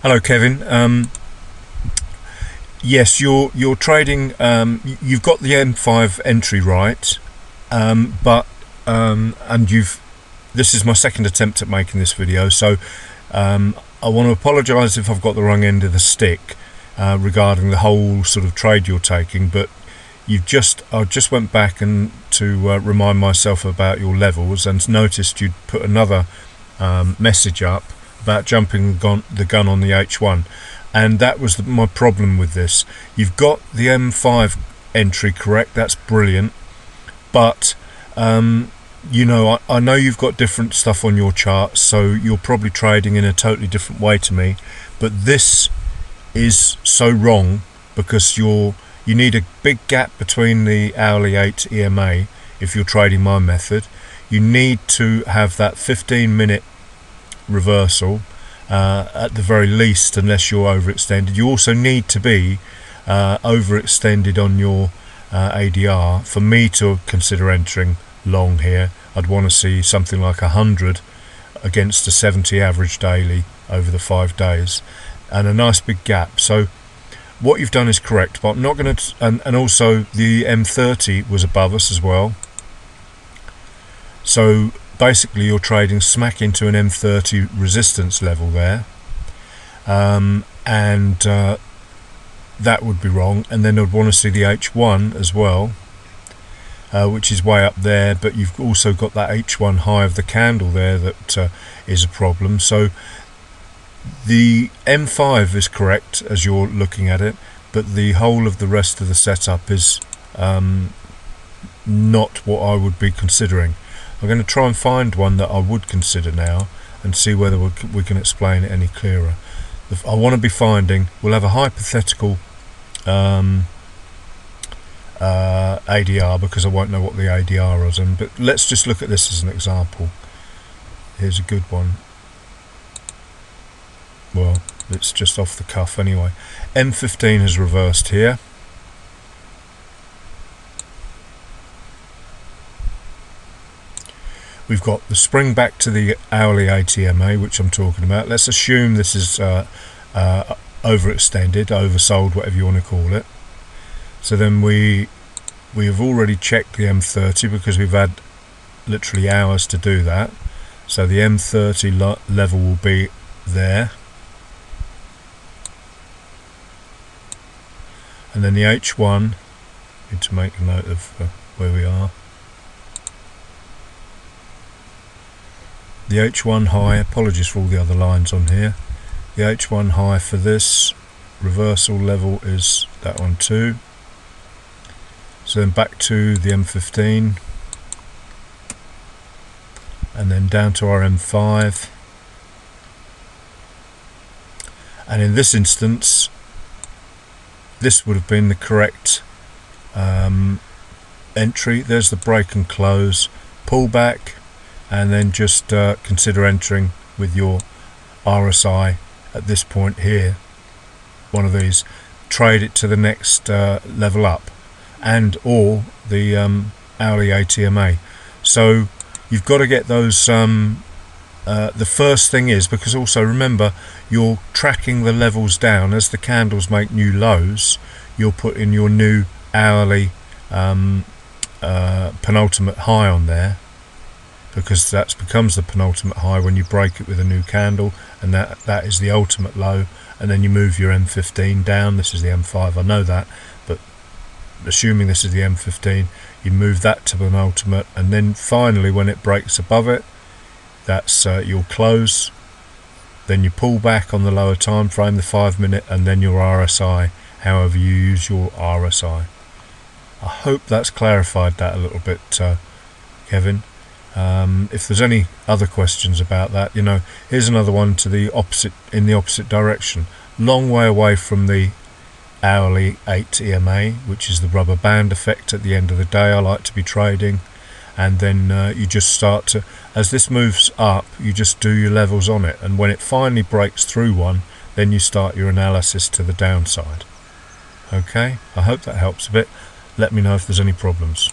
Hello, Kevin. Yes, you're trading. You've got the M5 entry right, but and you've. This is my second attempt at making this video, so I want to apologise if I've got the wrong end of the stick regarding the whole sort of trade you're taking. But I just went back and to remind myself about your levels and noticed you'd put another message up about jumping the gun on the H1, and that was my problem with this. You've got the M5 entry correct, that's brilliant, but I know you've got different stuff on your chart, so you're probably trading in a totally different way to me, but this is so wrong because you need a big gap between the hourly 8 EMA if you're trading my method. You need to have that 15-minute reversal at the very least, unless you're overextended. You also need to be overextended on your ADR for me to consider entering long here. I'd want to see something like 100 against a 70 average daily over the 5 days and a nice big gap. So what you've done is correct, but I'm not going to, and also the M30 was above us as well, so basically you're trading smack into an M30 resistance level there, and that would be wrong. And then I'd want to see the H1 as well, which is way up there, but you've also got that H1 high of the candle there that is a problem. So the M5 is correct as you're looking at it, but the whole of the rest of the setup is not what I would be considering. I'm going to try and find one that I would consider now and see whether we can explain it any clearer. I want to be finding, we'll have a hypothetical ADR because I won't know what the ADR is on, but let's just look at this as an example. Here's a good one. Well, it's just off the cuff anyway. M15 has reversed here. We've got the spring back to the hourly ATMA, which I'm talking about. Let's assume this is overextended, oversold, whatever you want to call it. So then we have already checked the M30 because we've had literally hours to do that. So the M30 level will be there. And then the H1, need to make a note of where we are. The H1 high, apologies for all the other lines on here. The H1 high for this reversal level is that one too. So then back to the M15 and then down to our M5, and in this instance this would have been the correct entry. There's the break and close, pull back, and then just consider entering with your RSI at this point here, one of these, trade it to the next level up, and or the hourly ATMA. So you've got to get those, the first thing is, because also remember you're tracking the levels down as the candles make new lows, you'll put in your new hourly penultimate high on there, because that becomes the penultimate high when you break it with a new candle, and that is the ultimate low. And then you move your M15 down. This is the M5, I know that, but assuming this is the M15, you move that to penultimate, and then finally when it breaks above it, that's your close. Then you pull back on the lower time frame, the 5 minute, and then your RSI, however you use your RSI. I hope that's clarified that a little bit, Kevin. If there's any other questions about that, here's another one to the opposite, in the opposite direction, long way away from the hourly 8 EMA, which is the rubber band effect at the end of the day I like to be trading. And then you just start to, as this moves up, you just do your levels on it, and when it finally breaks through one, then you start your analysis to the downside. Okay, I hope that helps a bit. Let me know if there's any problems.